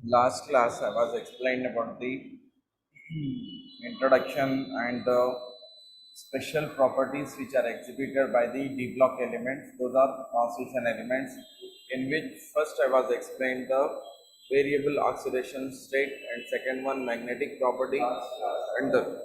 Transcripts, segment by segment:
Last class I was explained about the introduction and the special properties which are exhibited by the D block elements. Those are transition elements, in which first I was explained the variable oxidation state, and second one magnetic property, and the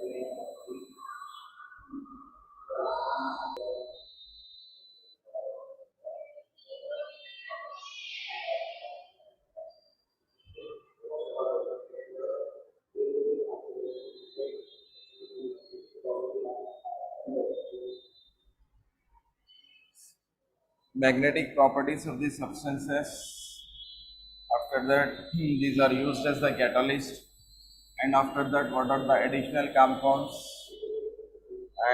magnetic properties of the substances. After that, these are used as the catalyst, and after that, what are the additional compounds,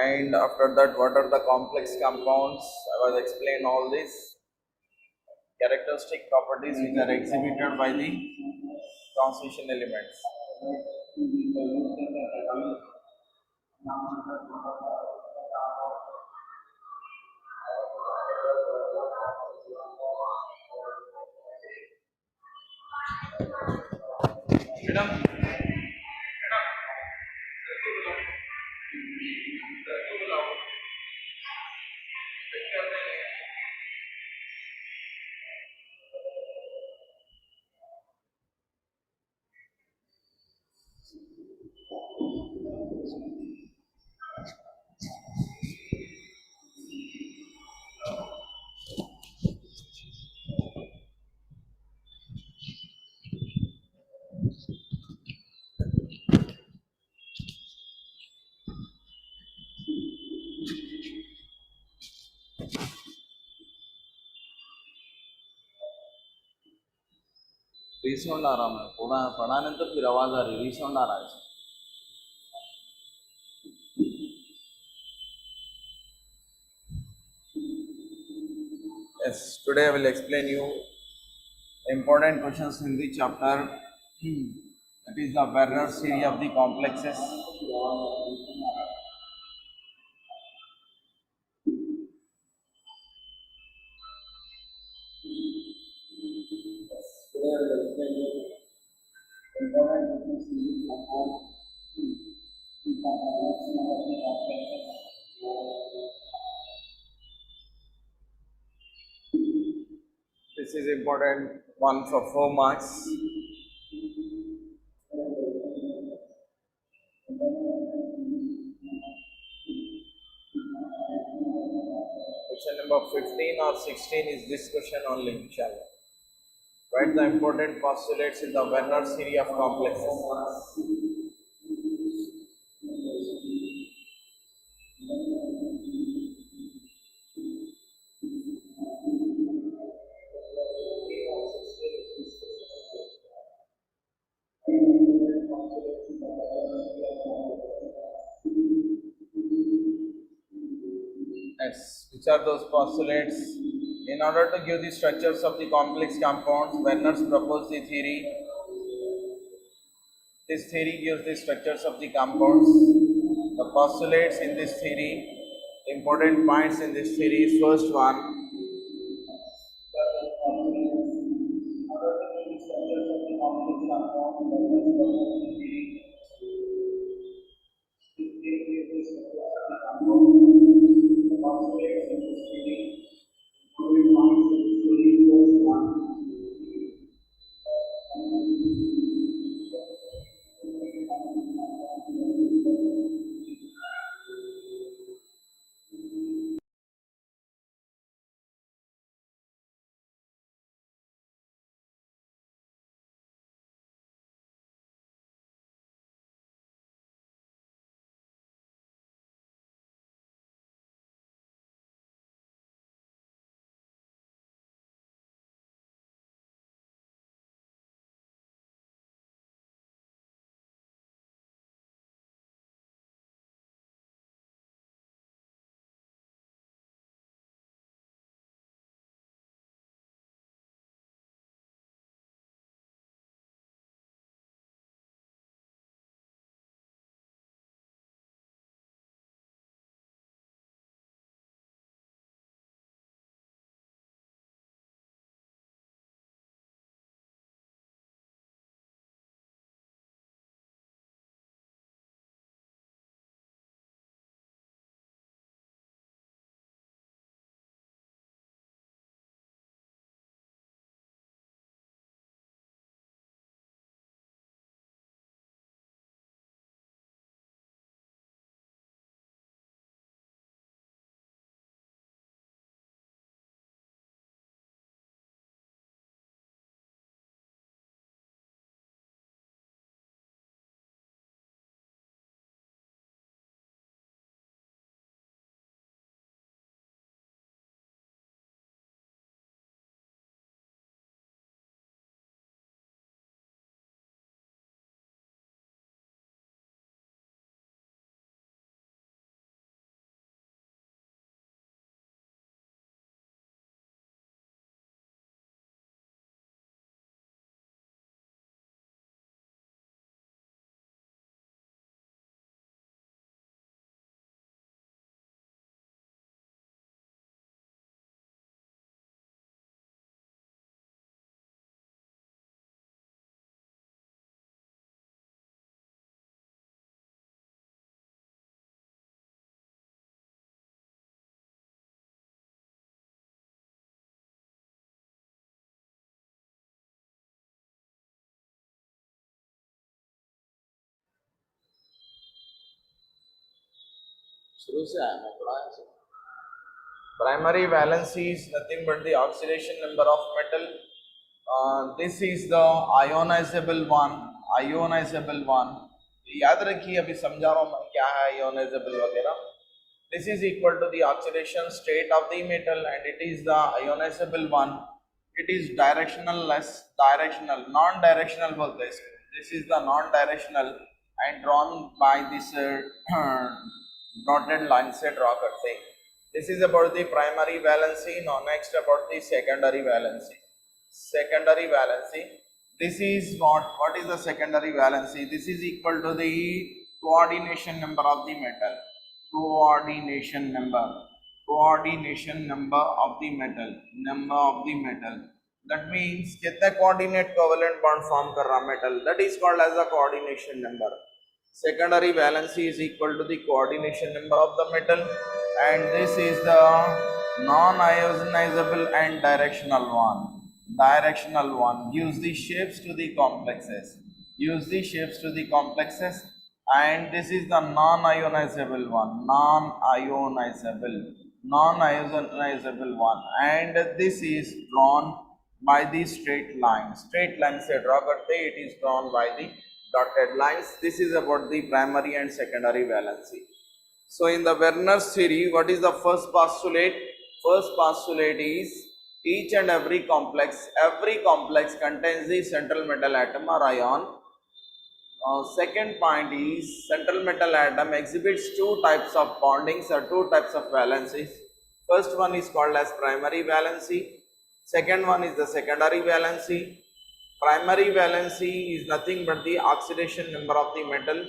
and after that, what are the complex compounds. I was explained all these characteristic properties which are exhibited by the transition elements. रीसाउंड आ रहा मैं पढ़ाने तो फिर आवाज आ रही, रीसाउंड आ रहा है. Yes, today I will explain you important questions in the chapter. That is the Werner series of the complexes. This is important one for 4 marks. Question number 15 or 16 is this question only, inshallah. Write the important postulates in the Werner series of complexes. Yes, which are those postulates? In order to give the structures of the complex compounds, Werner's proposed the theory. This theory gives the structures of the compounds. The postulates in this theory, important points in this theory is first one. शुरू से आया मैं थोड़ा ऐसे. Primary valency is nothing but the oxidation number of metal. This is the ionizable one. Ionizable one. याद रखिए, अभी समझा रहा हूँ मैं क्या है ionizable वगैरह. This is equal to the oxidation state of the metal, and it is the ionizable one. It is directionless, directional, non-directional बोलते हैं इसको. This is the non-directional and drawn by this dotted line से draw करते हैं. This is about the primary valency. Now next about the secondary valency. Secondary valency. This is what is the secondary valency? This is equal to the coordination number of the metal. Coordination number. Coordination number of the metal. Number of the metal. That means कितने coordinate covalent bond form कर रहा metal. That is called as the coordination number. Secondary valency is equal to the coordination number of the metal, and this is the non-ionizable and directional one. Directional one gives the shapes to the complexes. Use the shapes to the complexes, and this is the non-ionizable one. Non-ionizable. Non-ionizable one, and this is drawn by the straight line. Straight line से draw करते, it is drawn by the dotted lines. This is about the primary and secondary valency. So in the Werner's theory, what is the first postulate? First postulate is each and every complex contains the central metal atom or ion. Second point is central metal atom exhibits two types of bondings or two types of valencies. First one is called as primary valency. Second one is the secondary valency. Primary valency is nothing but the oxidation number of the metal.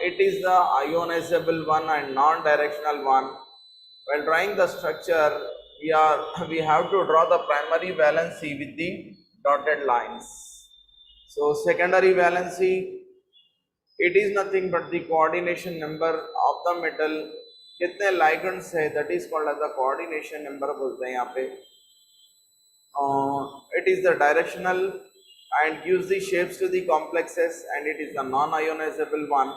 It is the ionizable one and non-directional one. While drawing the structure, we have to draw the primary valency with the dotted lines. So secondary valency, it is nothing but the coordination number of the metal. कितने ligands है, that is called as the coordination number बोलते हैं यहाँ पे. It is the directional and gives the shapes to the complexes, and it is the non-ionizable one.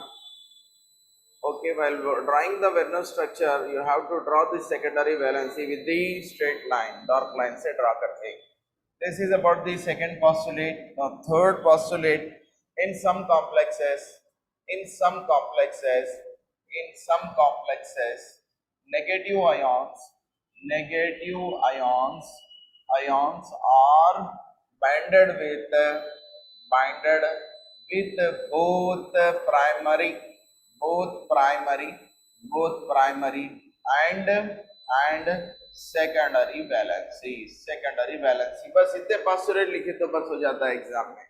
Okay, while drawing the Werner structure, you have to draw the secondary valency with the straight line, dark line से draw करते हैं. This is about the second postulate. Now third postulate, in some complexes, negative ions are banded with both primary and secondary valency. बस इतने postulate लिखे तो बस हो जाता है एग्जाम में.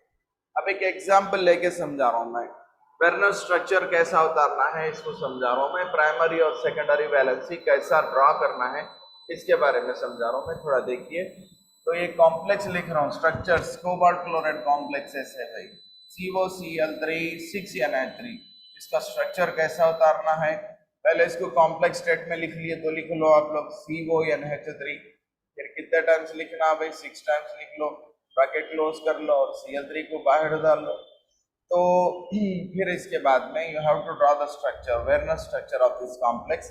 अब एक एग्जाम्पल लेके समझा रहा हूँ मैं. वेर्नर स्ट्रक्चर कैसा उतारना है इसको समझा रहा हूँ मैं. प्राइमरी और सेकेंडरी वैलेंसी कैसा ड्रॉ करना है इसके बारे में समझा रहा हूँ मैं. थोड़ा देखिए. तो ये कॉम्प्लेक्स लिख रहा हूँ, स्ट्रक्चर्स कोबाल्ट क्लोराइड कॉम्प्लेक्सेस है भाई. COCl3 6Na3. इसका स्ट्रक्चर कैसा उतारना है, पहले इसको कॉम्प्लेक्स स्टेट में लिख लिए तो लिख लो आप लोग CONH3. फिर कितने टाइम्स लिखना है भाई, 6 टाइम्स लिख लो, ब्रैकेट क्लोज कर लो और Cl3 को बाहर डाल लो. तो फिर इसके बाद में you have to draw the structure, Werner structure of this complex.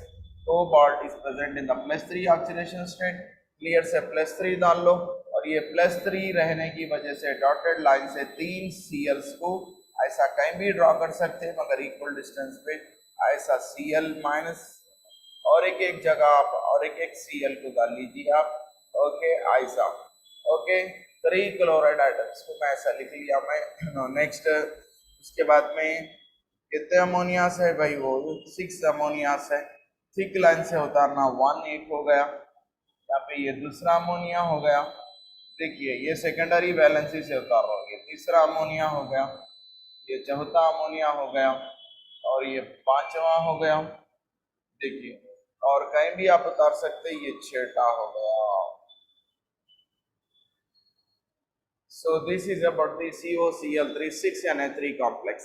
Cobalt is present in the +3 oxidation state. Clear से +3 डाल लो, और ये +3 रहने की वजह से डॉटेड लाइन से 3 Cls को ऐसा कहीं भी ड्रॉ कर सकते हैं, मगर इक्वल डिस्टेंस पे ऐसा Cl माइनस और एक जगह आप और एक Cl को डाल लीजिए आप. ओके ऐसा. ओके 3 क्लोराइड आइटम्स को मैं ऐसा लिख लिया मैं. नेक्स्ट उसके बाद में कितने अमोनियास है भाई, वो 6 अमोनियास है. थिक लाइन से उतारना 1 एक हो गया. यहाँ पे ये दूसरा अमोनिया हो गया. देखिए ये सेकेंडरी वैलेंसी से उतार रहा हूँ. ये तीसरा अमोनिया हो गया, ये चौथा अमोनिया हो गया, और ये 5वां हो गया. देखिए और कहीं भी आप उतार सकते, ये 6ठा हो गया. So this is about the COCl3 6Na3 complex.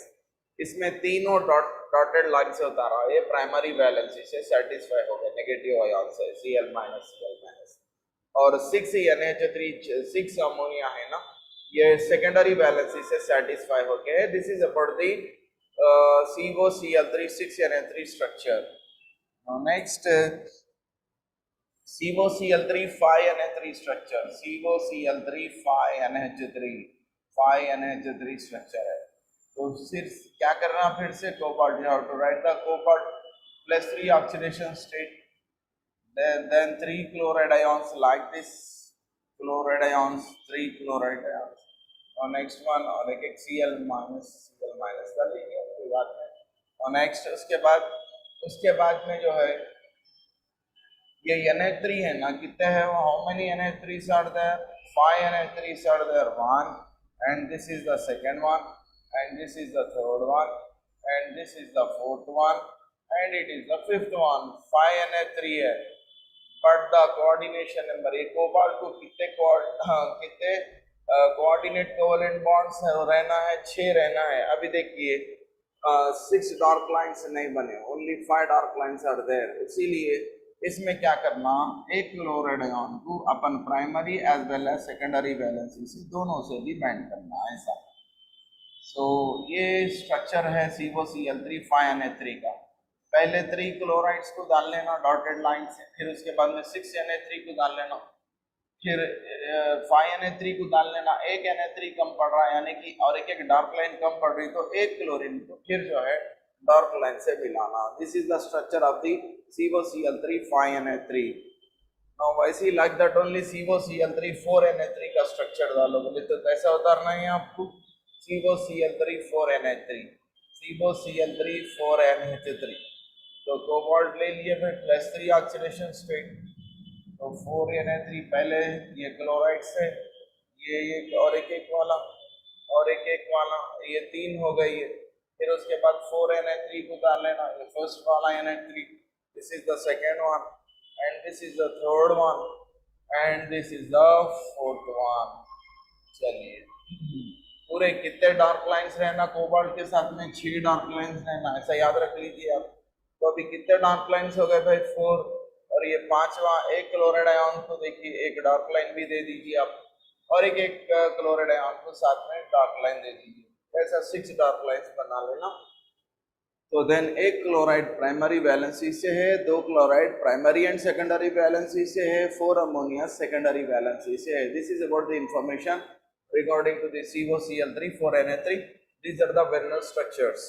इसमें तीनों डॉटेड लाइन से उतारा. ये प्राइमरी वैलेंसी से सेटिस्फाई हो गए, नेगेटिव आयन से Cl माइनस. और 6NH3 6 अमोनिया है ना, ये सेकेंडरी वैलेंसी से सेटिस्फाई हो गए. This is about the COCl3 6Na3 structure. Now next COCl3 5Na3 structure. COCl3 5NH3 5NH3 structure है. तो सिर्फ क्या करना फिर से cobalt, you have to write the cobalt plus 3 oxidation state, then 3 chloride ions like this, chloride ions, 3 chloride ions. और next one और एक एक Cl माइनस डालेंगे, कोई बात नहीं. और नेक्स्ट उसके बाद में जो है ये NH3 है ना, कितने हैं वो, how many NH3s are there, 5 NH3s are there, one, and this is the second one, and this is the third one, and this is the fourth one, and it is the fifth one. 5 NH3 है, but the coordination number, ये cobalt को कितने coordinate covalent bonds रहना है, 6 रहना है. अभी देखिए 6 डार्क लाइन्स नहीं बने, only 5 dark lines are there. इसीलिए इसमें क्या करना, एक क्लोराइड आयन को अपन primary as well as secondary valency से दोनों से भी बैंड करना है ऐसा. सो ये स्ट्रक्चर है COCl3 5Na3 का. पहले 3 क्लोराइड्स को डाल लेना डॉटेड लाइन से, फिर उसके बाद में 6Na3 को डाल लेना, फिर 5Na3 को डाल लेना. एक Na3 कम पड़ रहा है यानी कि, और एक डार्क लाइन कम पड़ रही, तो एक क्लोरीन को फिर जो है डार्क लाइन से मिलाना. This is the structure of the COCl3 5Na3. Now वैसे like that only COCl3 4Na3 का स्ट्रक्चर डालो, बोले तो कैसा उतारना है आपको, COCl3 4Na3, COCl3 4NH3. तो कोबाल्ट ले लिए, फिर +3 ऑक्सीडेशन स्टेट, तो 4Na3 पहले ये क्लोराइड से, ये और एक वाला और एक वाला, ये 3 हो गई है. फिर उसके बाद 4Na3 को डाल लेना, ये फर्स्ट वाला Na3, this is the second one, and this is the third one, and this is the fourth one. चलिए पूरे कितने डार्क लाइंस रहना कोबाल्ट के साथ में, 6 डार्क लाइंस रहना, ऐसा याद रख लीजिए आप. तो अभी कितने डार्क लाइंस हो गए भाई, 4, और ये 5वां एक क्लोराइड आयन को देखिए एक डार्क लाइन भी दे दीजिए आप, और एक क्लोराइड आयन को साथ में डार्क लाइन दे दीजिए. ऐसा 6 डार्क लाइंस बना लेना. तो देन एक क्लोराइड प्राइमरी वैलेंसी से है, 2 chloride primary and secondary valency से है, 4 अमोनिया सेकेंडरी वैलेंसी से है. This is about the information regarding to the COCl3 4Na3. These are the Werner structures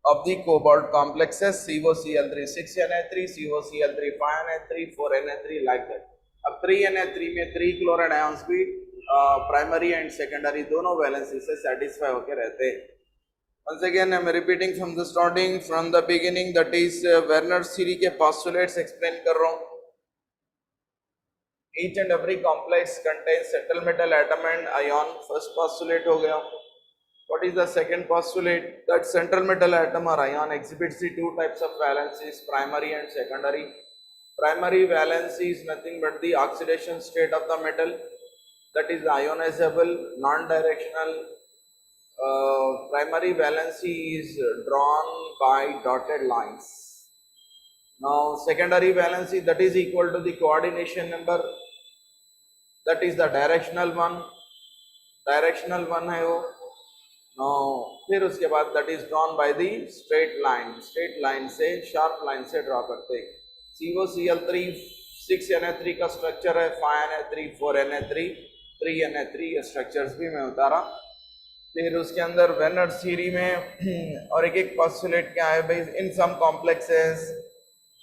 of the cobalt complexes, COCl3 6Na3, COCl3 5Na3, 4Na3, like that. अब 3Na3 में 3 chloride ions भी primary and secondary दोनों valency से satisfy होकर रहते हैं. Once again I am repeating from the starting, from the beginning, that is Werner series के postulates explain कर रहा हूँ. Each and every complex contains central metal atom and ion. First postulate हो गया. What is the second postulate? That central metal atom or ion exhibits the 2 types of valencies, primary and secondary. Primary valency is nothing but the oxidation state of the metal, that is ionizable, non-directional. Primary valency is drawn by dotted lines. Now secondary valency, that is equal to the coordination number, that is the directional one है वो. Now फिर उसके बाद that is drawn by the straight line से, sharp line से draw करते हैं. COCl3 6Na3 का स्ट्रक्चर है, 5Na3 4Na3 3Na3, ये स्ट्रक्चर्स भी मैं उतारा. फिर उसके अंदर वेनर सीरीज में और एक पोस्टुलेट क्या है भाई, in some complexes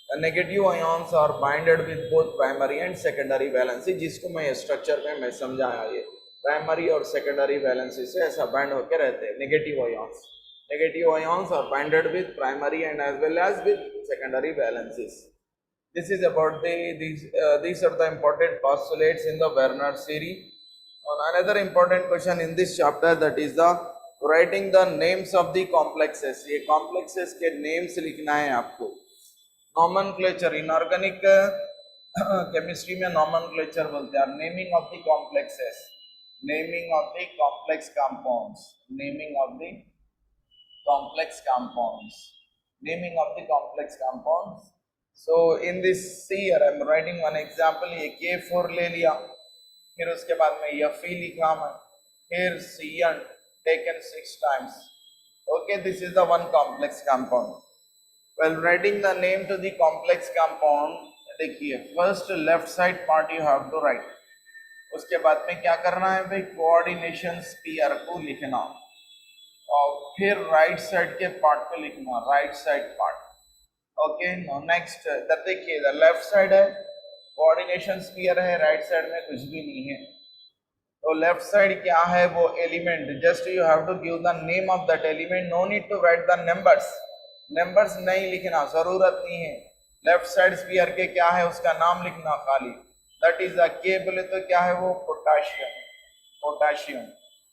negative ions are binded with both primary and secondary valency, जिसको मैं स्ट्रक्चर में मैं समझाया. ये प्राइमरी और सेकेंडरी वैलेंसी से ऐसा बाइंड होकर रहते हैं. Negative ions are binded with primary and as well as with secondary valencies. This is about these are the important postulates in the Werner series. On another important question in this chapter, that is the writing the names of the complexes. ये complexes के names लिखना है आपको. Nomenclature, inorganic chemistry में nomenclature बोलते हैं. Naming of the complexes, naming of the complex compounds, naming of the complex compounds. So in this here I am writing one example. ये K4 ले लिया, फिर उसके बाद में Fe लिखा मैं, फिर Cn taken 6 times, Okay, this is the one complex compound. While writing the name to the complex compound, देखिए first left side part you have to write. उसके बाद में क्या करना है भाई, कोऑर्डिनेशन स्पीयर को लिखना और फिर राइट साइड के पार्ट को लिखना, right side part. Okay, no next देखिए इधर लेफ्ट साइड है, कोऑर्डिनेशन स्पीयर है, राइट साइड में कुछ भी नहीं है. तो लेफ्ट साइड क्या है, वो element, just you have to give the name of that element, no need to write the numbers. Numbers नहीं लिखना, जरूरत नहीं है. लेफ्ट साइड स्पीयर के क्या है उसका नाम लिखना खाली. दैट इज द के बोले तो क्या है वो, potassium. Potassium.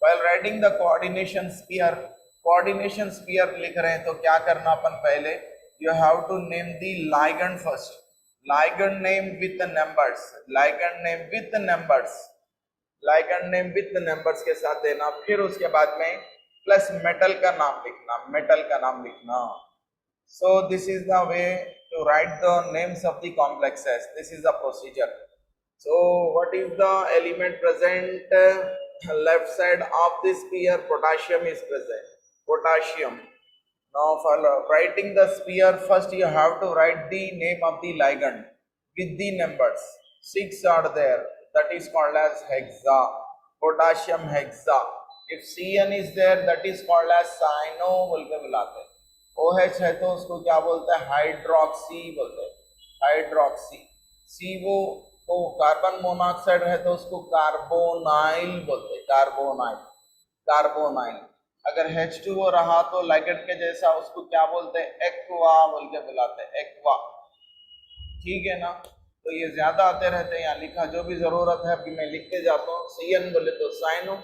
While writing the coordination sphere, coordination sphere लिख रहे हैं तो क्या करना अपन पहले, you have to name the ligand first. Ligand name with numbers, ligand name with numbers, ligand name with numbers के साथ देना. फिर उसके बाद में प्लस मेटल का नाम लिखना, मेटल का नाम लिखना. So this is the way to write the names of the complexes. This is the procedure. So what is the element present? Left side of the sphere, potassium is present. Potassium. Now for writing the sphere, first you have to write the name of the ligand with the numbers. 6 are there. That is called as hexa. Potassium hexa. If Cn is there, that is called as cyano बोल के बुलाते हैं. OH है तो उसको क्या बोलते हैं, हाइड्रोक्सी बोलते हैं, हाइड्रोक्सी. CO तो कार्बन मोनोऑक्साइड है तो उसको कार्बोनाइल बोलते हैं, कार्बोनाइल, कार्बोनाइल. अगर H2O रहा तो लाइगेंड के जैसा उसको क्या बोलते हैं, एक्वा बोल के बुलाते हैं, एक्वा. ठीक है ना. तो ये ज्यादा आते रहते हैं, यहाँ लिखा जो भी जरूरत है अभी मैं लिखते जाता हूँ. Cn बोले तो साइनो,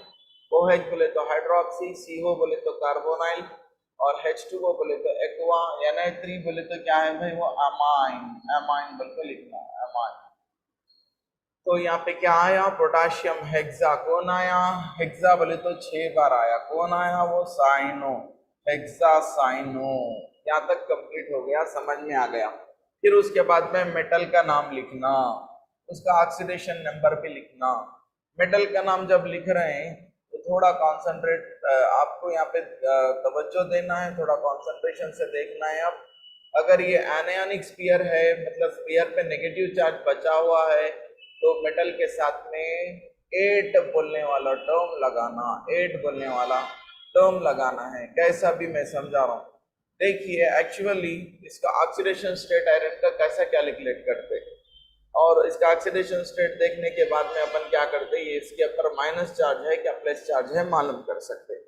OH बोले तो हाइड्रोक्सी, CO बोले तो कार्बोनाइल और H2O बोले तो एक्वा, Na3 बोले तो क्या है भाई वो अमाइन, अमाइन बोल के लिखना है, अमाइन. तो यहाँ पे क्या आया, पोटाशियम हेक्सा. कौन आया, हेक्सा बोले तो 6 बार आया. कौन आया, वो साइनो, हेक्सा साइनो. यहाँ तक कंप्लीट हो गया, समझ में आ गया. फिर उसके बाद में मेटल का नाम लिखना, उसका ऑक्सीडेशन नंबर भी लिखना. मेटल का नाम जब लिख रहे हैं तो थोड़ा कॉन्सेंट्रेट आपको यहाँ पे तवज्जो देना है, थोड़ा कॉन्सेंट्रेशन से देखना है. अब अगर ये एनायनिक स्पीयर है, मतलब स्पीयर पे नेगेटिव चार्ज बचा हुआ है, तो मेटल के साथ में 8 बोलने वाला टर्म लगाना, 8 बोलने वाला टर्म लगाना है. कैसा भी मैं समझा रहा हूँ. देखिए एक्चुअली इसका ऑक्सीडेशन स्टेट आयरन का कैसा कैलकुलेट करते हैं, और इसका ऑक्सीडेशन स्टेट देखने के बाद में अपन क्या करते हैं, ये इसके ऊपर माइनस चार्ज है क्या प्लस चार्ज है मालूम कर सकते हैं.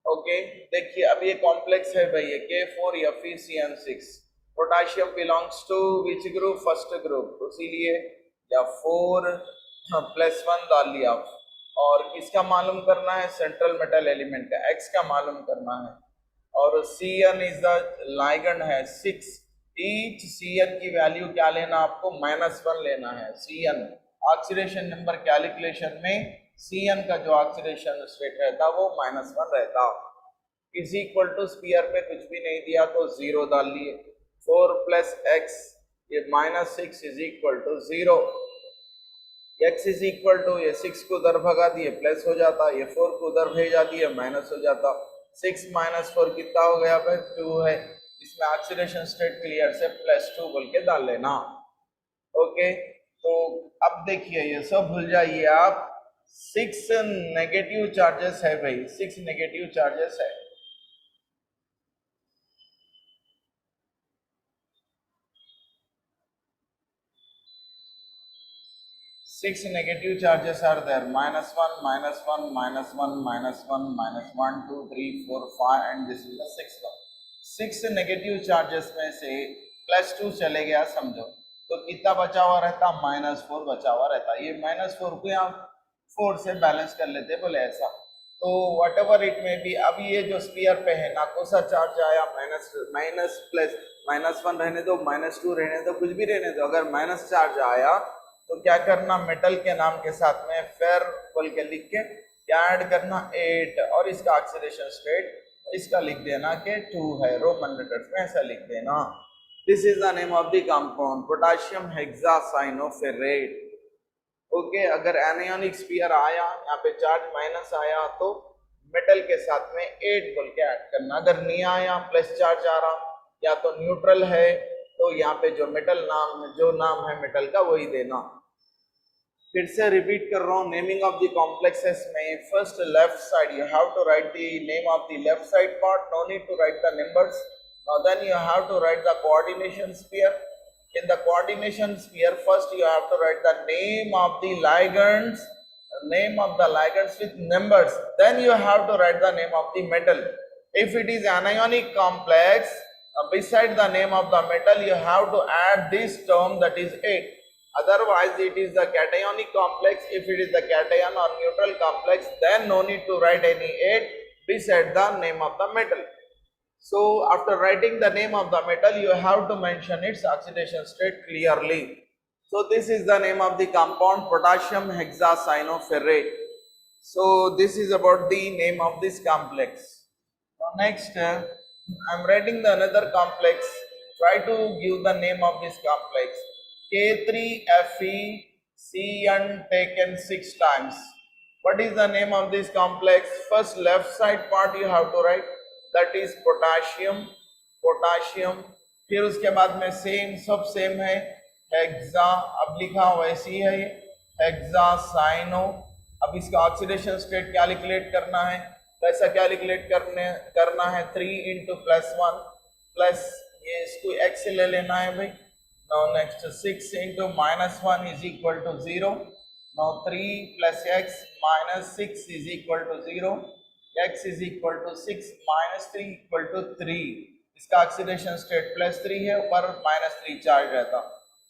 ओके, देखिए अब ये कॉम्प्लेक्स है भाई, ये K4Fe(CN6). Potassium belongs to which group, first group, इसीलिए या 4+1 डाल लिया. और किसका मालूम करना है, सेंट्रल मेटल एलिमेंट का, X का मालूम करना है. और Cn इज द लाइगेंड है 6. ईच Cn की वैल्यू क्या लेना आपको, -1 लेना है. Cn ऑक्सीडेशन नंबर कैलकुलेशन में Cn का जो ऑक्सीडेशन स्टेट रहता वो -1 रहता. इज इक्वल टू स्पीयर पे कुछ भी नहीं दिया तो 0 डाल लिए. 4 + x, ये -6 is equal to 0. x is equal to, ये 6 को उधर भगा दिए प्लस हो जाता, ये 4 को उधर भेजा दिए माइनस हो जाता. 6 - 4 कितना हो गया भाई, 2 है. इसमें ऑक्सीडेशन स्टेट क्लियर से +2 बोल के डाल लेना. ओके, तो अब देखिए ये सब भूल जाइए आप. 6 नेगेटिव चार्जेस है भाई, 6 नेगेटिव चार्जेस है. Six negative charges are there, -1, -1, -1, -1, -1, 2, 3, 4, 5 and this is the 6th one. 6 negative charges में से +2 चले गया समझो, तो कितना बचा हुआ रहता, -4 बचा हुआ रहता. ये -4 को यहाँ 4 से बैलेंस कर लेते बोले ऐसा. तो वट एवर इट में भी, अब ये जो स्पीयर पे है ना, कौन सा चार्ज आया, माइनस प्लस, -1 रहने दो, -2 रहने दो, कुछ भी रहने दो. अगर माइनस चार्ज आया तो क्या करना, मेटल के नाम के साथ में फेर बोल के लिख के क्या ऐड करना, 8. और इसका ऑक्सीडेशन स्टेट इसका लिख देना कि 2 है, रोमन लेटर्स में ऐसा लिख देना. This is the name of the compound, potassium hexacyanoferrate. Okay, अगर एनायनिक स्पीयर आया, यहाँ पे चार्ज माइनस आया तो मेटल के साथ में 8 बोल के ऐड करना। अगर नहीं आया प्लस चार्ज आ रहा या तो न्यूट्रल है तो यहाँ पे जो नाम है मेटल का वही देना। फिर से रिपीट कर रहा हूँ, नेमिंग ऑफ द कॉम्प्लेक्सेस में first left side you have to write the name of the left side part, no need to write the numbers. Now then you have to write the coordination sphere. In the coordination sphere, first you have to write the name of the ligands with numbers. Then you have to write the name of the metal. If it is anionic complex, beside the name of the metal, you have to add this term, that is 8. Otherwise, it is the cationic complex. If it is the cation or neutral complex, then no need to write any 8 beside the name of the metal. So after writing the name of the metal, you have to mention its oxidation state clearly. So this is the name of the compound, potassium hexacyanoferrate. So this is about the name of this complex. Now next, I am writing the another complex. Try to give the name of this complex. K3FeCN taken 6 times. What is the name of this complex? First left side part you have to write, that is potassium. फिर उसके बाद में सब same है, hexa, अब लिखा वैसी है ये हेक्सासाइनो। अब इसका ऑक्सीडेशन स्टेट कैलकुलेट करना है, कैसा कैलकुलेट करना है 3 इंटू +1 प्लस ये इसको x ले लेना है भाई। Now next 6 into -1 is equal to 0। Now 3 + x -6 is equal to 0। x is equal to 6 -3 equal to 3। इसका ऑक्सीडेशन स्टेट +3 है, ऊपर -3 चार्ज रहता।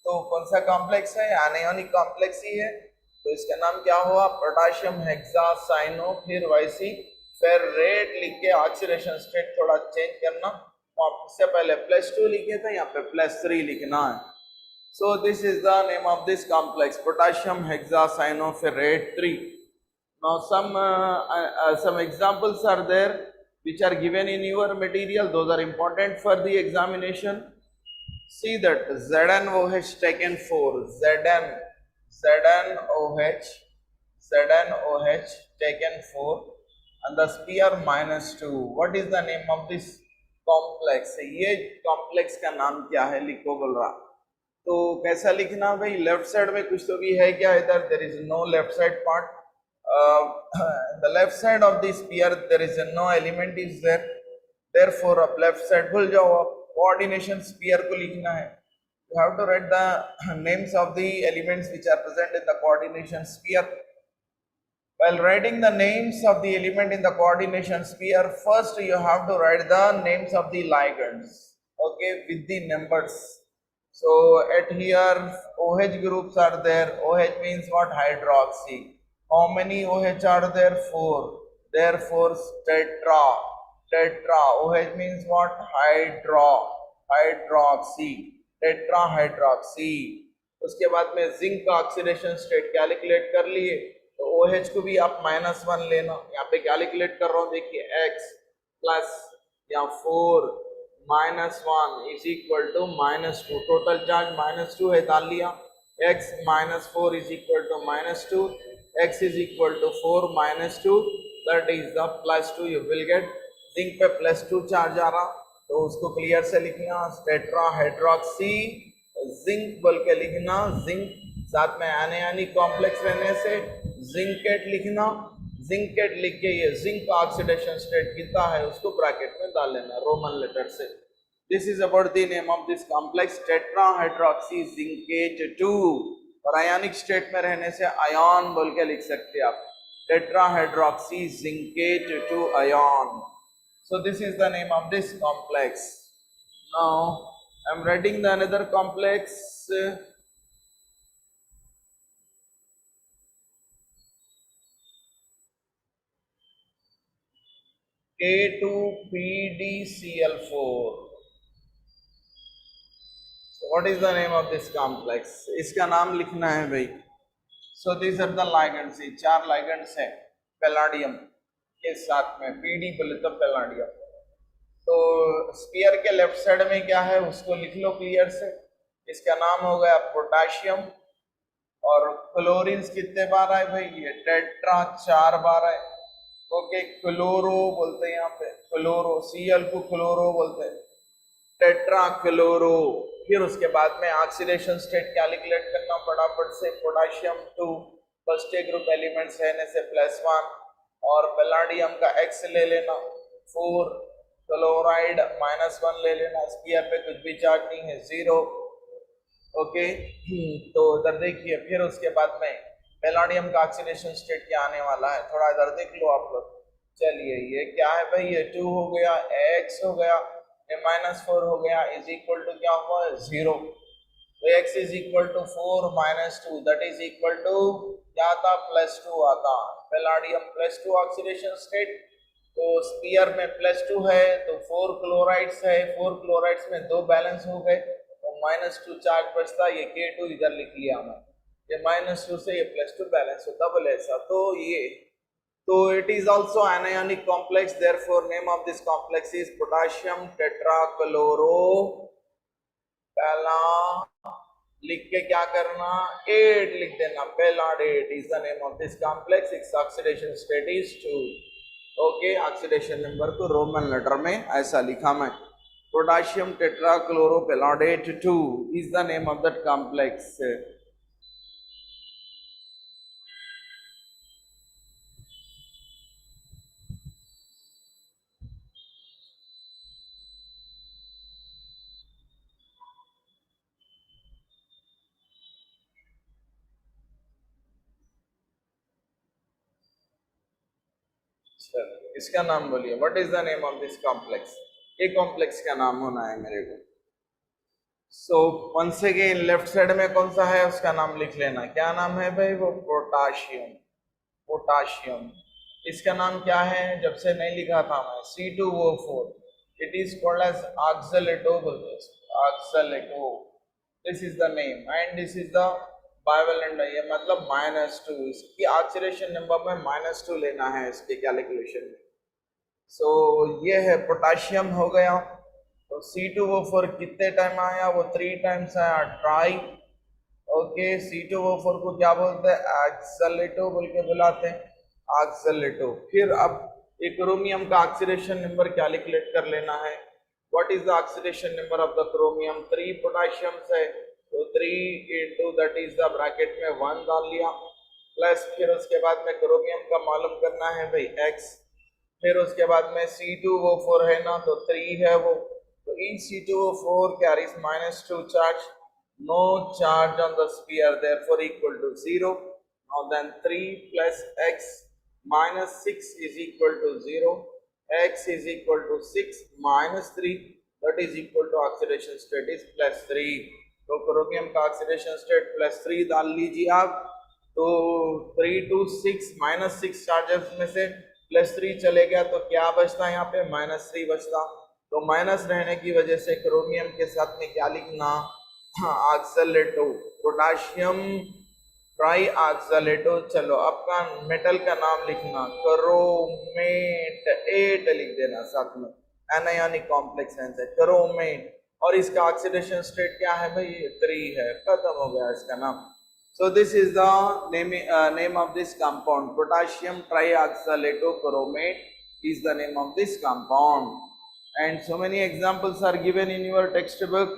तो कौन सा कॉम्प्लेक्स है? एनायोनिक कॉम्प्लेक्स ही है। तो इसका नाम क्या हुआ? Potassium hexacyano. फिर वैसी फेरेट लिख के ऑक्सीडेशन स्टेट थोड़ा चेंज करना, इससे पहले +2 लिखे थे, यहाँ पे +3 लिखना है। So this is the name of this complex, potassium hexacyanoferrate 3. Now some examples are there which are given in your material. Those are important for the examination. See that ZnOH taken 4, ZnOH taken 4 and the sphere -2. What is the name of this complex? ये complex का नाम क्या है लिखो बोल रहा। तो कैसा लिखना भाई? लेफ्ट साइड में कुछ तो भी है क्या इधर? There is no left side part. The left side of the sphere there is no element is there, therefore अब लेफ्ट साइड भूल जाओ। अब कोऑर्डिनेशन स्फीयर को लिखना है, you have to write the names of the elements which are present in the coordination sphere. While writing the names of the element in the coordination sphere, first you have to write the names of the ligands, okay, with the numbers. So at here OH groups are there. OH means what? Hydroxy. How many OH are there? 4. Therefore tetra. OH means what? Hydroxy. Tetrahydroxy. उसके बाद में zinc का oxidation state calculate कर लिए, तो OH को भी आप -1 लेना। यहाँ पे कैलकुलेट कर रहा हूँ, देखिए x प्लस या 4 -1 is equal to -2। Total charge -2 है, डाल लिया। x -4 is equal to -2, x is equal to 4 -2, that is the +2। You will get zinc पे +2 चार्ज आ रहा, तो उसको क्लियर से लिखना, टेट्राहाइड्रोक्सी जिंक बोल के लिखना। जिंक साथ में एनायनिक कॉम्प्लेक्स रहने से जिंकेट लिखना। जिंकेट लिख के ये जिंक का ऑक्सीडेशन स्टेट कितना है उसको ब्रैकेट में डाल लेना रोमन लेटर से। This is about the name of this complex, tetrahydroxy zincate 2। और आयनिक स्टेट में रहने से आयन बोल के लिख सकते हैं आप, tetrahydroxy zincate 2 ion. So this is the name of this complex. Now I am writing the another complex, K2PdCl4. So what is the name of this complex? इसका नाम लिखना है भाई। So these are the ligands, 4 ligands है palladium के साथ में, PD बोले तो पैलाडियम। तो स्फीयर के लेफ्ट साइड में क्या है उसको लिख लो क्लियर से। इसका नाम हो गया पोटाशियम, और क्लोरीन कितने बार आए भाई? ये टेट्रा 4 बार आए। ओके, क्लोरो बोलते हैं यहाँ पे, क्लोरो, Cl को क्लोरो बोलते हैं, टेट्रा क्लोरो। फिर उसके बाद में ऑक्सीडेशन स्टेट कैलकुलेट करना फटाफट से, potassium to first group elements है से +1, और पैलाडियम का X ले लेना 4, क्लोराइड -1 ले लेना, स्पीयर पे कुछ भी चार्ज नहीं है 0। ओके, तो इधर देखिए, फिर उसके बाद में पैलाडियम का ऑक्सीडेशन स्टेट क्या आने वाला है, थोड़ा इधर देख लो आप लोग। चलिए ये क्या है भाई, ये 2 हो गया, X हो गया, ये -4 हो गया, इज इक्वल टू क्या हुआ 0। तो X is equal to 4 -2, that is equal to क्या आता, +2 आता। पैलाडियम +2 ऑक्सीडेशन स्टेट, तो स्पीयर में +2 है, तो 4 क्लोराइड्स है, 4 क्लोराइड्स में 2 बैलेंस हो गए, तो -2 चार्ज बचता, ये K2 इधर लिख लिया मैं, ये -2 से ये +2 बैलेंस होता बोले ऐसा। तो ये, तो it is also anionic complex, therefore name of this complex is potassium tetrachloro pala, लिख के क्या करना, 8 लिख देना, palladate is the name of this complex, its oxidation state is 2। Okay, oxidation number को रोमन लेटर में ऐसा लिखा मैं, potassium tetrachloropalladate 2 is the name of that complex. इसका नाम बोलिए, what is the name of this complex, ये complex का नाम होना है मेरे को। So once again left side में कौन सा है उसका नाम लिख लेना, क्या नाम है भाई, वो पोटाशियम, पोटाशियम। इसका नाम क्या है, जब से नहीं लिखा था मैं, C2O4, it is called as oxalato, oxalato, this is the name and this is the bivalent, ये मतलब -2, इसकी ऑक्सीडेशन नंबर में -2 लेना है इसके कैलकुलेशन में। सो ये है पोटाशियम हो गया, तो C2O4 कितने टाइम आया, वो 3 टाइम्स आया, ट्राई। ओके, C2O4 को क्या बोलते हैं, ऑक्सलेटो बोल के बुलाते हैं, ऑक्सलेटो। फिर अब एक क्रोमियम का ऑक्सीडेशन नंबर कैलकुलेट कर लेना है, what is the oxidation number of the chromium, 3 potassium है, तो 3 into that is the bracket में 1 डाल लिया, प्लस फिर उसके बाद में क्रोमियम का मालूम करना है भाई X, फिर उसके बाद में C2O4 है ना, तो 3 है वो, तो each C2O4 carries -2 charge, no charge on the sphere, therefore equal to 0। Now then 3 plus X minus 6 is equal to 0, X is equal to 6 minus 3, that is equal to oxidation state is +3। तो chromium का oxidation state +3 डाल लीजिए आप, तो 3 to 6 -6 charges में से +3 चले गया, तो क्या बचता है यहाँ पे, -3 बचता। तो माइनस रहने की वजह से क्रोमियम के साथ में क्या लिखना, ऑक्सलेटो, पोटाशियम ट्राई ऑक्सलेटो। चलो आपका मेटल का नाम लिखना, क्रोमेट 8 लिख देना साथ में, एनायनिक कॉम्प्लेक्स है क्रोमेट, और इसका ऑक्सीडेशन स्टेट क्या है भाई, 3 है, खत्म हो गया इसका नाम। So this is the name of this compound, potassium trioxaletochromate is the name of this compound, and so many examples are given in your textbook.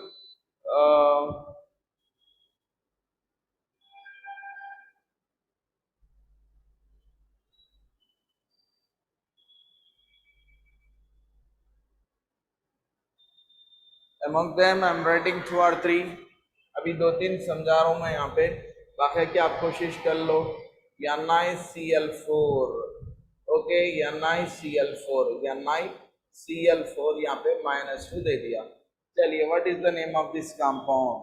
Among them I am writing 2 or 3, अभी 2-3 समझा रहा हूँ मैं यहाँ पे, बाकी की आप कोशिश कर लो। NiCl4, ओके, NiCl4, NiCl4 यहाँ पे -2 दे दिया। चलिए, what is the name of this compound,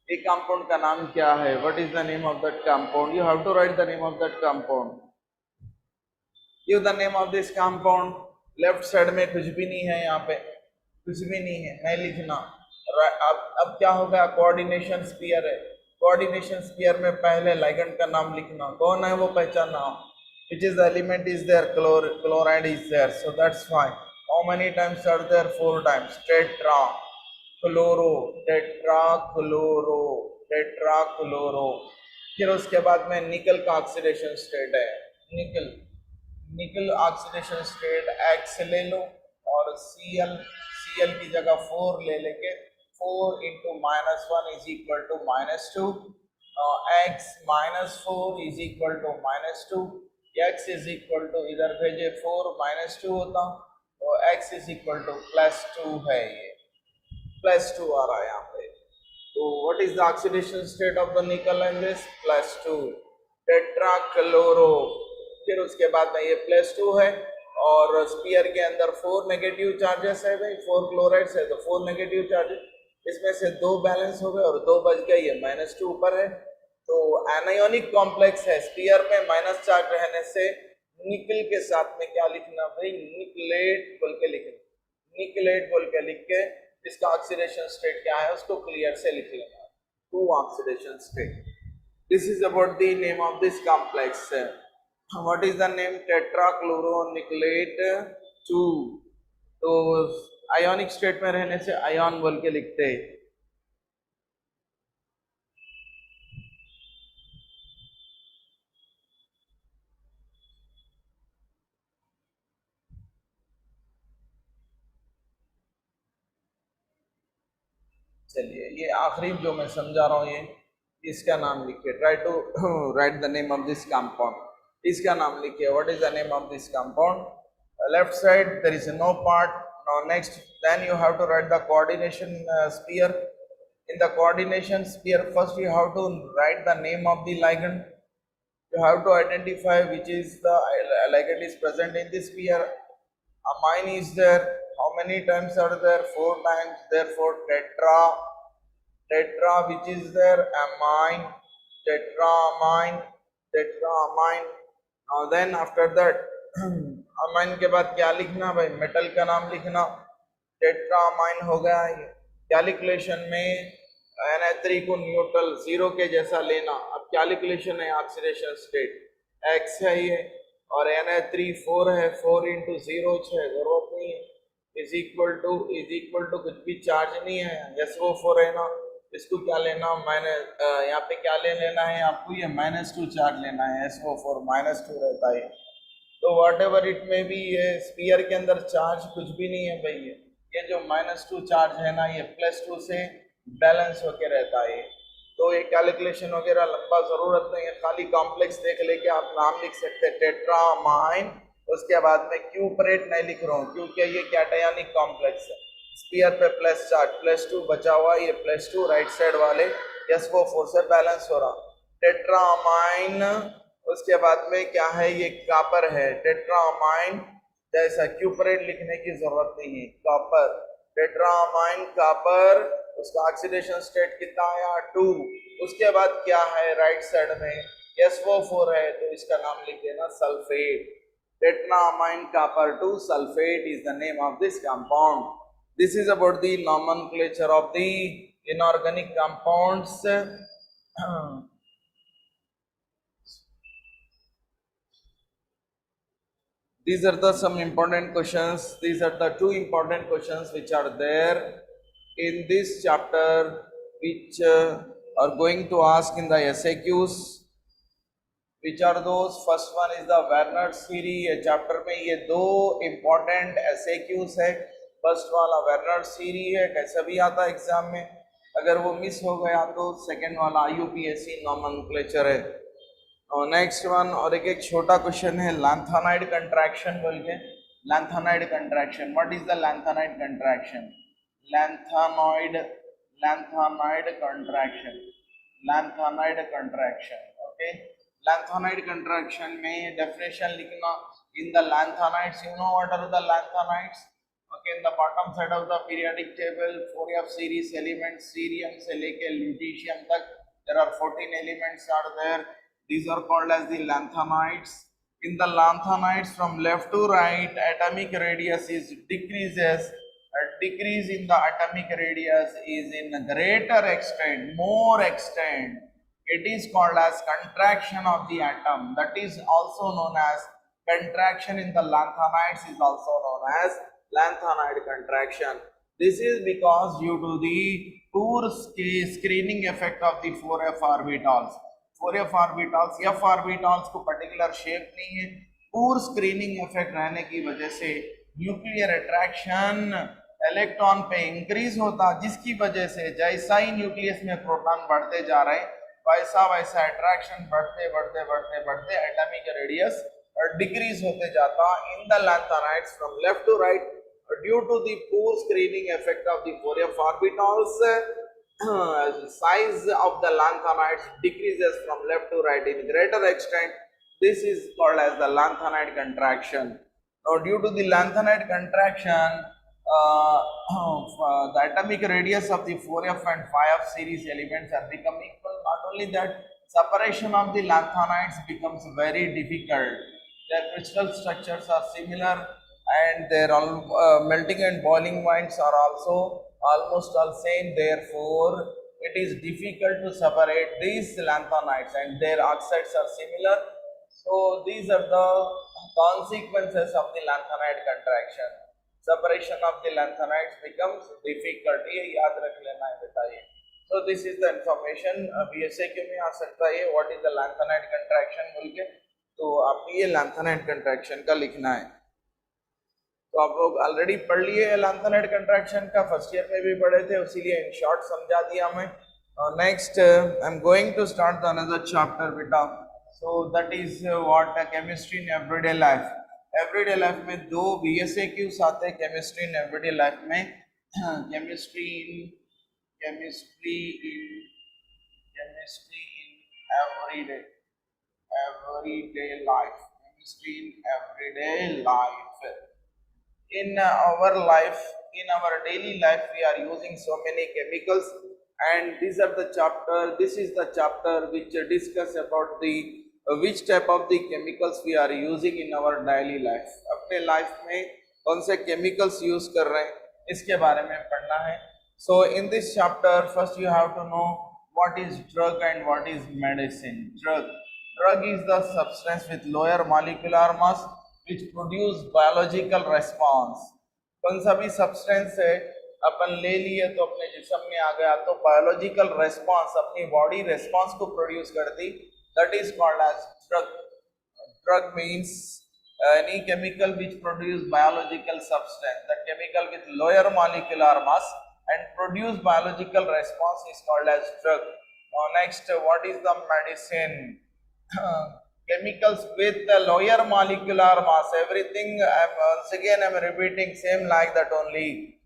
ये कंपाउंड का नाम क्या है, what is the name of that compound, you have to write the name of that compound, give the name of this compound. Left side में कुछ भी नहीं है, यहाँ पे कुछ भी नहीं है, नहीं लिखना। अब क्या होगा, कोऑर्डिनेशन स्फीयर है, कोऑर्डिनेशन स्फीयर में पहले लिगेंड का नाम लिखना, कौन है वो पहचानना, which is the element is there, chloride is there, so that's fine। how many times are there, 4 times, tetra chloro, tetra chloro, tetra chloro। फिर उसके बाद में निकल का ऑक्सीडेशन स्टेट है, निकल, निकल ऑक्सीडेशन स्टेट X ले लो और Cl की जगह 4 ले लेके 4 into -1 is equal to -2, X -4 is equal to -2, X is equal to इधर भेजे 4 -2 होता तो X इज इक्वल टू +2 है, ये +2 आ रहा है यहाँ पे। तो what is the oxidation state of the निकल इन दिस? +2 टेट्राक्लोरो। फिर उसके बाद में ये +2 है और स्पीयर के अंदर 4 नेगेटिव चार्जेस है भाई, 4 क्लोराइड्स है तो 4 नेगेटिव चार्जेस, इसमें से 2 बैलेंस हो गए और 2 बच गए, ये -2 ऊपर है। तो एनायोनिक कॉम्प्लेक्स है, स्पीयर में माइनस चार्ज रहने से निकल के साथ में क्या लिखना भाई? निकलेट बोल के लिखना, निकलेट बोल के लिख के इसका ऑक्सीडेशन स्टेट क्या है उसको क्लियर से लिख लेना, 2 oxidation state. This is about the name of this complex. What is the name? Tetrachloronickelate 2। तो आयोनिक स्टेट में रहने से आयन बोल के लिखते हैं। चलिए ये आखिरी जो मैं समझा रहा हूँ ये इसका नाम लिखिए, try to write the name of this compound, इसका नाम लिखिए। What is the name of this compound? Left side there is no part. Now next then you have to write the coordination sphere. In the coordination sphere, first you have to write the name of the ligand. You have to identify which is the ligand is present in the sphere. Amine is there. How many times are there? 4 times. Therefore, tetra which is there? Amine, tetraamine, tetraamine. Now then after that, amine के बाद क्या लिखना भाई? Metal का नाम लिखना। tetraamine हो गया ये। कैलकुलेशन में Na3 को न्यूट्रल 0 के जैसा लेना। अब कैलकुलेशन है ऑक्सीडेशन स्टेट X है ये और Na3 4 है, 4 इंटू 0 6, जरूरत नहीं है, इज इक्वल टू कुछ भी चार्ज नहीं है, SO4 है ना, इसको क्या लेना? मैंने यहाँ पे क्या ले लेना है आपको? ये -2 चार्ज लेना है, SO4 -2 रहता है। तो वॉट एवर इट में भी ये स्पीयर के अंदर चार्ज कुछ भी नहीं है भाई, ये जो -2 चार्ज है ना ये +2 से बैलेंस होके रहता है। तो ये कैलकुलेशन वगैरह लंबा जरूरत नहीं है, खाली कॉम्प्लेक्स देख लेके आप नाम लिख सकते हैं टेट्रामाइन। उसके बाद में क्यूपरेट नहीं लिख रहा हूँ क्योंकि ये कैटायनिक कॉम्प्लेक्स है, स्पीयर पे प्लस चार्ज +2 बचा हुआ, ये +2 राइट साइड वाले SO4 से बैलेंस हो रहा टेट्रामाइन। उसके बाद में क्या है? ये कॉपर है, टेट्रामाइन जैसा क्यूपरेट लिखने की जरूरत नहीं है, कॉपर, टेट्रामाइन कॉपर। उसका ऑक्सीडेशन स्टेट कितना आया? 2। उसके बाद क्या है? राइट साइड में SO4 है तो इसका नाम लिख देना sulphate, tetraammine copper 2 sulphate is the name of this compound. This is about the nomenclature of the inorganic compounds. These are the some important questions. These are the 2 important questions which are there in this chapter, which are going to ask in the SAQs. Which are those? First one is the Werner series. ये chapter में ये 2 important SAQs है। First वाला Werner series है, कैसा भी आता है एग्जाम में, अगर वो मिस हो गया तो सेकेंड वाला IUPAC नॉमेनक्लेचर है। और नेक्स्ट वन और एक छोटा क्वेश्चन है लैंथेनाइड कंट्रैक्शन बोल के। Lanthanide contraction, what is the lanthanide contraction? Lanthanide contraction, lanthanide contraction. Okay, lanthanide contraction में डेफिनेशन लिखना। In the lanthanides, you know what are the lanthanides? Okay, in the bottom side of the periodic table 4F series elements, cerium से लेके ल्यूटीशियम तक there are 14 elements are there. These are called as the lanthanides. In the lanthanides, from left to right, atomic radius is decreases. A decrease in the atomic radius is in greater extent, more extent. It is called as contraction of the atom. That is also known as contraction in the lanthanides is also known as lanthanide contraction. This is because due to the poor screening effect of the 4F orbitals. 4F orbitals, F orbitals को particular shape नहीं है, पूर screening effect रहने की वजह से nuclear attraction electron पे increase होता, जिसकी वजह से जैसा ही न्यूक्लियस में प्रोटॉन बढ़ते जा रहे हैं वैसा वैसा अट्रैक्शन बढ़ते बढ़ते बढ़ते बढ़ते एटॉमिक रेडियस डिक्रीज होते जाता in the lanthanides from left to right due to the poor screening effect of the 4f orbitals. Size of the lanthanides decreases from left to right in greater extent. This is called as the lanthanide contraction. Now, due to the lanthanide contraction, the atomic radius of the 4f and 5f series elements are becoming equal. Not only that, separation of the lanthanides becomes very difficult. Their crystal structures are similar and their melting and boiling points are also almost all same. Therefore, it is difficult to separate these lanthanides and their oxides are similar. So, these are the consequences of the lanthanide contraction. Separation of the lanthanides becomes difficult. ये याद रख लेना है बेटा ये. So, this is the information. BSAQ में आ सकता है what is the lanthanide contraction बोल के, तो आपको ये lanthanide contraction का लिखना है. तो आप लोग ऑलरेडी पढ़ लिए लैंथेनाइड कंट्रैक्शन का, फर्स्ट ईयर में भी पढ़े थे, इसीलिए इन शॉर्ट समझा दिया मैं. Next I am going to start the another chapter बेटा. So that is what chemistry in everyday life. Everyday life में दो BSAQs आते हैं केमिस्ट्री इन एवरीडे लाइफ में. Chemistry in everyday life. Chemistry in everyday life. In our life, in our daily life, we are using so many chemicals, and this is the chapter which discuss about the which type of the chemicals we are using in our daily life. अपने life में कौन से chemicals use कर रहे हैं इसके बारे में पढ़ना है. So in this chapter, first you have to know what is drug and what is medicine. Drug is the substance with lower molecular mass which produce biological response. कौन सा भी सब्सटेंस है अपन ले लिए तो अपने जिस्म में आ गया तो बायोलॉजिकल रेस्पॉन्स, अपनी बॉडी रेस्पॉन्स को प्रोड्यूस करती, that is called as drug. Drug means any chemical which produce biological substance. The chemical with lower molecular mass and produce biological response is called as drug. Now next, what is the medicine? Chemicals with the lower molecular mass. Everything once again I am repeating same like that only.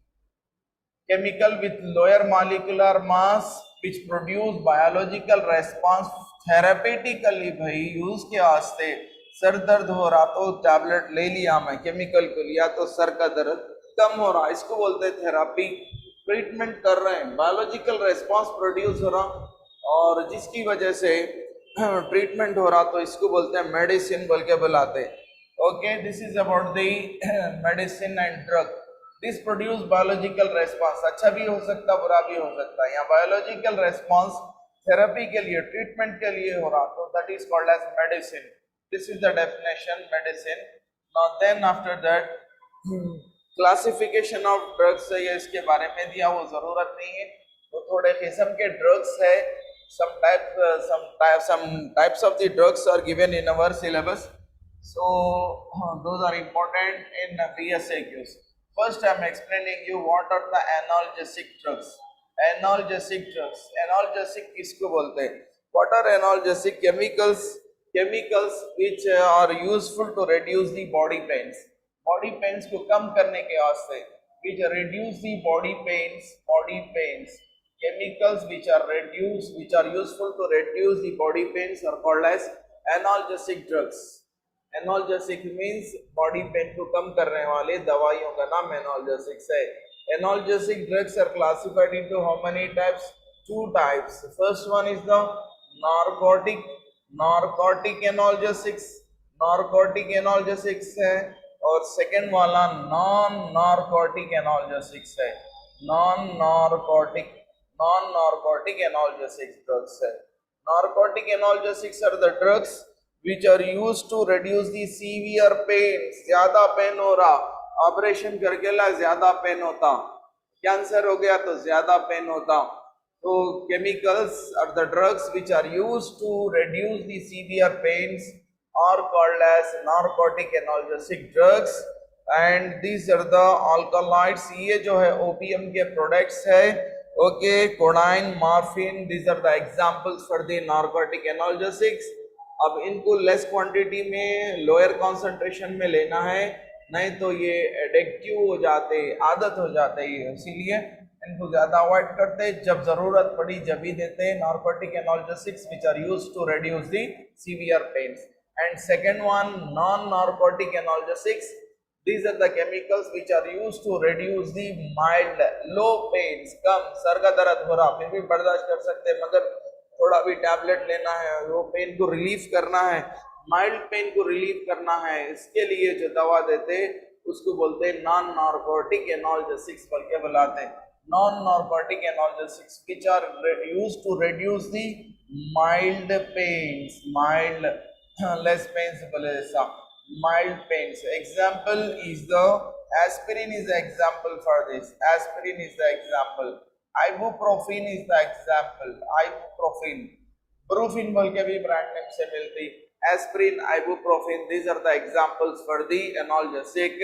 Chemical with lower molecular mass which produce biological response therapeutically. भाई use के वास्ते sir दर्द हो रहा तो tablet ले लिया मैं, केमिकल को लिया तो सर का दर्द कम हो रहा, इसको बोलते हैं थेरापी. ट्रीटमेंट कर रहे हैं, बायोलॉजिकल रेस्पॉन्स प्रोड्यूस हो रहा और जिसकी वजह से ट्रीटमेंट हो रहा तो इसको बोलते हैं मेडिसिन बोल के बुलाते. Okay, this is about the medicine and drug. This produce biological response. अच्छा भी हो सकता, बुरा भी हो सकता है. यहाँ बायोलॉजिकल रेस्पॉन्स थेरेपी के लिए, ट्रीटमेंट के लिए हो रहा तो that is called as medicine. This is the definition medicine. Now then after that classification of drugs है, ये इसके बारे में दिया, वो जरूरत नहीं है. तो थोड़े किस्म के ड्रग्स है. Some types of the drugs are given in our syllabus, so those are important in BSAQs. First, I am explaining you what are the analgesic drugs. Analgesic drugs. Analgesic किसको बोलते हैं? What are analgesic chemicals? Chemicals which are useful to reduce the body pains. Body pains को कम करने के वास्ते, which reduce the body pains. Chemicals which are useful to reduce the body pains are called as analgesic drugs. Analgesic means body pain को कम करने वाले दवाइयों का नाम analgesics है. Analgesic drugs are classified into how many types? Two types. The first one is the narcotic analgesics. Narcotic analgesics है और second वाला non-narcotic analgesics है. Non-narcotic analgesic drugs है. Narcotic analgesics are the drugs which are used to reduce the severe pain. ज्यादा pen हो रहा, operation करके ला ज्यादा पेन होता, कैंसर हो गया तो ज्यादा पेन होता. तो chemicals are the drugs which are used to reduce the severe pains are called as narcotic analgesic drugs and these are the alkaloids. ये जो है opium के products है. Okay, codeine, morphine, these are the examples for the narcotic analgesics. अब इनको less quantity में lower concentration में लेना है, नहीं तो ये एडिक्टिव हो जाते, आदत हो जाते हैं, इसीलिए इनको ज्यादा अवॉइड करते हैं. जब जरूरत पड़ी जब ही देते हैं. Narcotic analgesics which are used to reduce the severe pains. And second one, non narcotic analgesics. These are the chemicals which are used to reduce the mild low pains. Come sir का दर्द हो रहा फिर भी बर्दाश्त कर सकते हैं, मगर थोड़ा भी टैबलेट लेना है, वो पेन को रिलीफ करना है, माइल्ड पेन को रिलीफ करना है, इसके लिए जो दवा देते उसको बोलते हैं नॉन नार्कोटिक एनाल्जेसिक्स बोल के बुलाते हैं. Non narcotic analgesics which are used to reduce the mild pains, mild less pains बोले ऐसा, mild pains. Example is the aspirin is the example for this. Aspirin is the example. Ibuprofen is the example. Ibuprofen, Brufen बोल के भी brand name से मिलती. Aspirin, ibuprofen, these are the examples for the analgesic,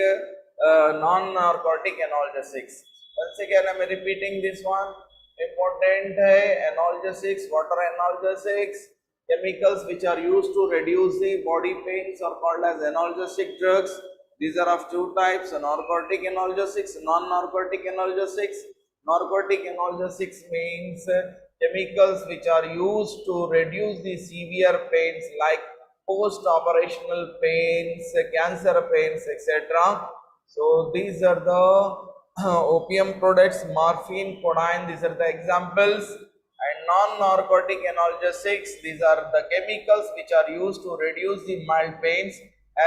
non-narcotic analgesics. Once again, I am repeating this one. Important है analgesics. What are analgesics? Chemicals which are used to reduce the body pains are called as analgesic drugs. These are of two types: narcotic analgesics, non-narcotic analgesics. Narcotic analgesics means chemicals which are used to reduce the severe pains like post-operational pains, cancer pains, etc. So these are the opium products, morphine, codeine, these are the examples. And non-narcotic analgesics, these are the chemicals which are used to reduce the mild pains.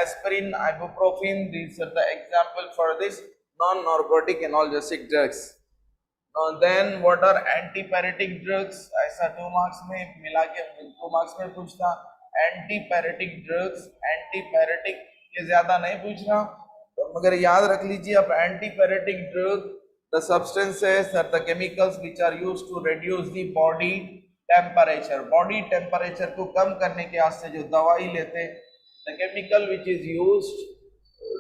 Aspirin, ibuprofen, these are the example for this non-narcotic analgesic drugs. Then what are antipyretic drugs? ऐसा 2 marks में मिला के 2 marks में पूछता. Antipyretic drugs, antipyretic ये ज्यादा नहीं पूछ रहा, तो मगर याद रख लीजिए आप. Antipyretic drug, the substances are the chemicals which are used to reduce the body temperature. Body temperature को कम करने के वास्ते जो दवाई लेते, the chemical which is used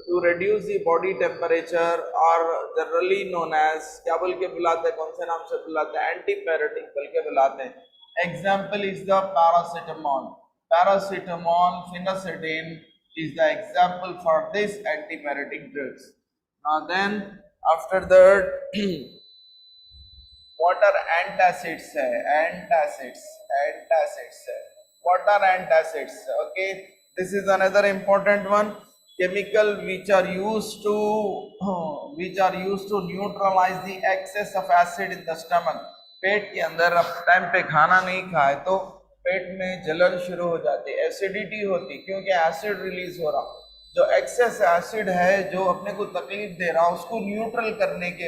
to reduce the body temperature are generally known as, क्या बोल के बुलाते हैं, कौन से नाम से बुलाते हैं? एंटीपायरेटिक बोल के बुलाते हैं. Example is the paracetamol. Paracetamol, phenacetin is the example for this antipyretic drugs. Now then after that what are antacids है? Antacids है. What are antacids? Okay, this is another important one. Chemical which are used to neutralize the excess of acid in the stomach. पेट के अंदर अब time पे खाना नहीं खाए तो पेट में जलन शुरू हो जाती, एसिडिटी होती, क्योंकि एसिड रिलीज हो रहा. जो एक्सेस एसिड है जो अपने को तकलीफ दे रहा, उसको न्यूट्रल करने के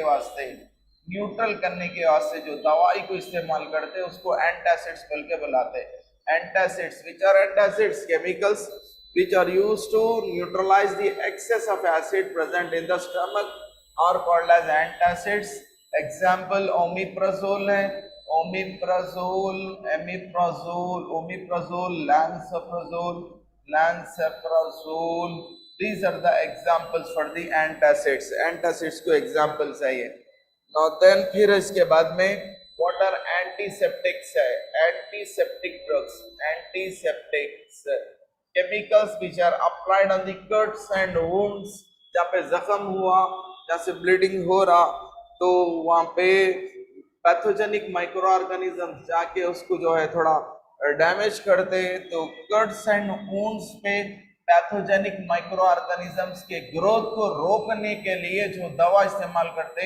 वास्ते जो दवाई को इस्तेमाल करते हैं उसको एंटासिड्स बोल के बुलाते हैं. Antacids, which are antacids? Chemicals which are used to neutralize the excess of acid present in the stomach are called as antacids. Example omeprazole है, omeprazole, lansoprazole. These are the examples for the antacids. Antacids को examples है ये. Now then फिर इसके बाद में what are antiseptics है? Antiseptic drugs, antiseptics, chemicals which are applied on the cuts and wounds. जहाँ पे जख्म हुआ, जहाँ से ब्लीडिंग हो रहा, तो वहाँ पे पैथोजेनिक माइक्रो ऑर्गेनिज्म जाके उसको जो है थोड़ा डैमेज करते, तो कट्स एंड वुंड्स पे पैथोजेनिक माइक्रो ऑर्गेनिजम्स के ग्रोथ को रोकने के लिए जो दवा इस्तेमाल करते,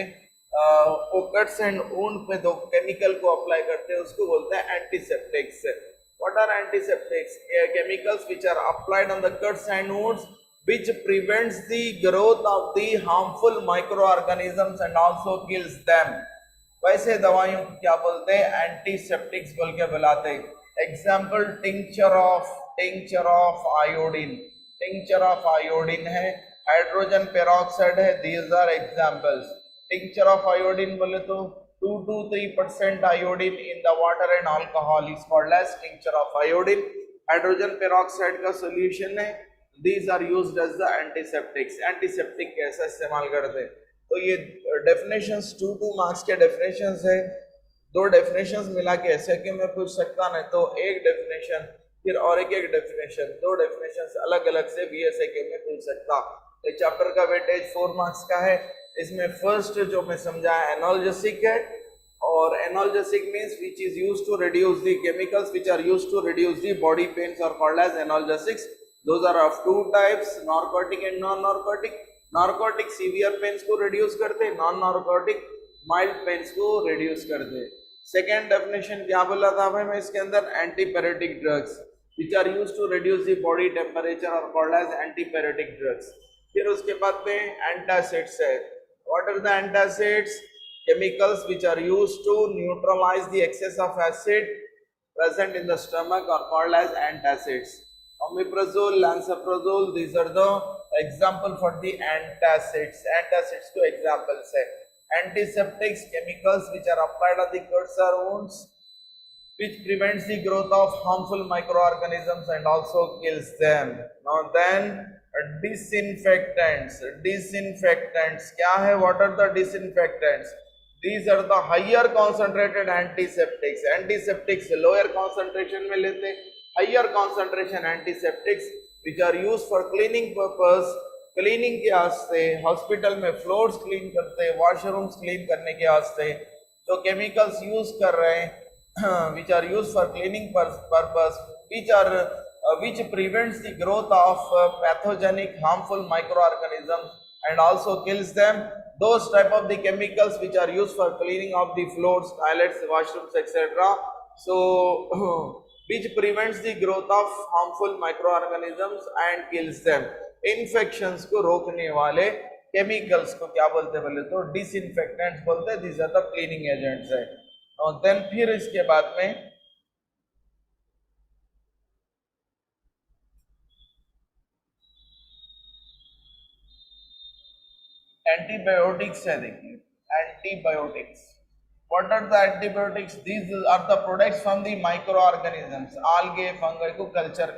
वो कट्स एंड वुंड पे दो केमिकल को अप्लाई करते, उसको बोलते हैं antiseptics. What are antiseptics? Chemicals which are applied on the cuts and wounds which prevents the growth of the harmful microorganisms and also kills them. वैसे दवाइयों को क्या बोलते हैं? एंटीसेप्टिक्स बोल के बुलाते हैं. एग्जाम्पल टिंक्चर ऑफ आयोडीन है, हाइड्रोजन पेरोक्साइड है. These are examples. Tincture of iodine बोले तो 2 to 3% iodine in the water and alcohol is called as tincture of iodine. Hydrogen peroxide का सोल्यूशन है, these are used as the antiseptics. Antiseptic कैसा इस्तेमाल करते हैं, तो ये डेफिनेशंस 2 मार्क्स के डेफिनेशंस है, 2 डेफिनेशंस मिला के ऐसे कि मैं पूछ सकता ना, तो एक डेफिनेशन फिर और एक डेफिनेशन, 2 डेफिनेशंस अलग अलग से भी ऐसे के में पूछ सकता। इस चैप्टर का वेटेज 4 मार्क्स का है। इसमें फर्स्ट जो मैं समझा एनाल्जेसिक है, और analgesic means which is used to reduce the chemicals which are used to reduce the body pains are called as analgesics. Those are of 2 types, narcotic and non narcotic. Narcotic severe pains को reduce करते, non narcotic mild pains को reduce करते। Second definition क्या बोला था भाई मैं इसके अंदर, antipyretic drugs which are used to reduce the body temperature are called as antipyretic drugs। फिर उसके बाद में एंटासिड्स है। What are the antacids? Chemicals which are used to neutralize the excess of acid present in the stomach are called as antacids। Omeprazole, lansoprazole, these are the example for the antacids। Antacids to examples है। Antiseptics, chemicals which are applied on the cuts or wounds, which prevents the growth of harmful microorganisms and also kills them। Now then, disinfectants। Disinfectants क्या है? What are the disinfectants? These are the higher concentrated antiseptics। Antiseptics lower concentration में लेते, higher concentration antiseptics which are used for cleaning purpose। Cleaning के वास्ते hospital में floors clean करते, washrooms clean करने के वास्ते जो केमिकल्स यूज कर रहे हैं, which are used for cleaning purpose, which prevents the growth of pathogenic harmful microorganisms and also kills them, those type of the chemicals which are used for cleaning of the floors, toilets, washrooms, etc. So which prevents the growth of harmful microorganisms and kills them। infections को रोकने वाले chemicals को क्या बोलते हैं बोले तो disinfectants बोलते हैं। these are the cleaning agents है। और देन फिर इसके बाद में एंटीबायोटिक्स है। देखिए antibiotics, what are the antibiotics? These are the products from the micro organisms. Algae fungi को कल्चर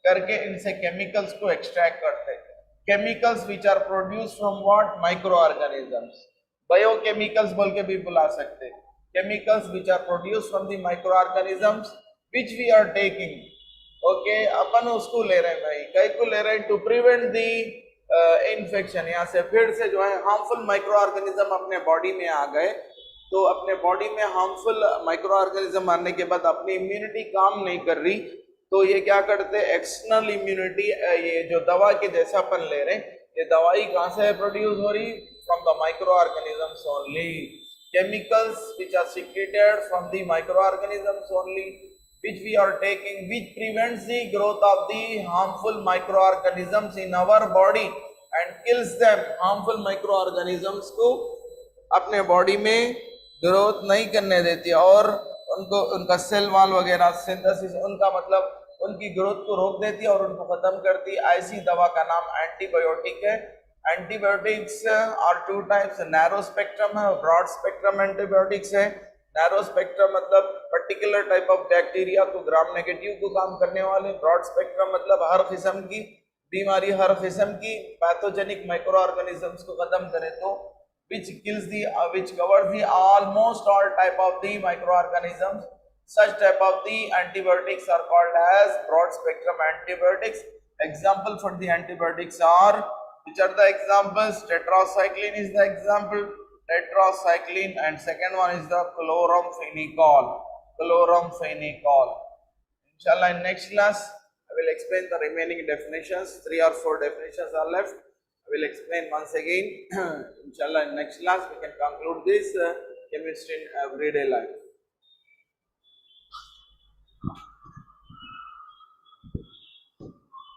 करके इनसे केमिकल्स को एक्सट्रैक्ट करते हैं। Chemicals which are produce from what? Micro organisms. Biochemicals बोल के भी बुला सकते हैं। chemicals which are produced from the microorganisms which we are taking। Okay अपन उसको ले रहे हैं भाई, कई को ले रहे हैं टू प्रिवेंट दी इन्फेक्शन। यहाँ से फिर से जो है हार्मफुल माइक्रो ऑर्गेनिज्म अपने बॉडी में आ गए, तो अपने बॉडी में हार्मफुल माइक्रो ऑर्गेनिज्म आने के बाद अपनी इम्यूनिटी काम नहीं कर रही, तो ये क्या करते हैं? एक्सटर्नल इम्यूनिटी, ये जो दवा के जैसा अपन ले रहे हैं, ये दवाई कहाँ से प्रोड्यूस हो रही? From the micro organisms only. Chemicals which are secreted from the microorganisms only, which we are taking, which prevents the growth of the harmful microorganisms in our body and kills them। harmful microorganisms को अपने body में growth नहीं करने देती और उनको उनका cell wall वगैरह सिंथेसिस, उनका मतलब उनकी ग्रोथ को रोक देती है और उनको खत्म करती है। ऐसी दवा का नाम एंटीबायोटिक है। Antibiotics are 2 types, narrow spectrum है और ब्रॉड स्पेक्ट्रम एंटीबायोटिक्स है। नैरो स्पेक्ट्रम मतलब पर्टिकुलर टाइप ऑफ बैक्टीरिया को ग्राम नेगेटिव को काम करने वाले। ब्रॉड स्पेक्ट्रम मतलब हर किस्म की बीमारी, हर किस्म की पैथोजेनिक माइक्रो ऑर्गेनिजम्स को खत्म करे, तो which kills the which covers the almost all type of the microorganisms। such type of the antibiotics are called as broad spectrum antibiotics। example for the antibiotics are, which are the examples? Tetracycline is the example, tetracycline, and second one is the chloramphenicol, chloramphenicol। Inshallah in next class I will explain the remaining definitions, 3 or 4 definitions are left, I will explain once again। Inshallah in next class we can conclude this chemistry in everyday life।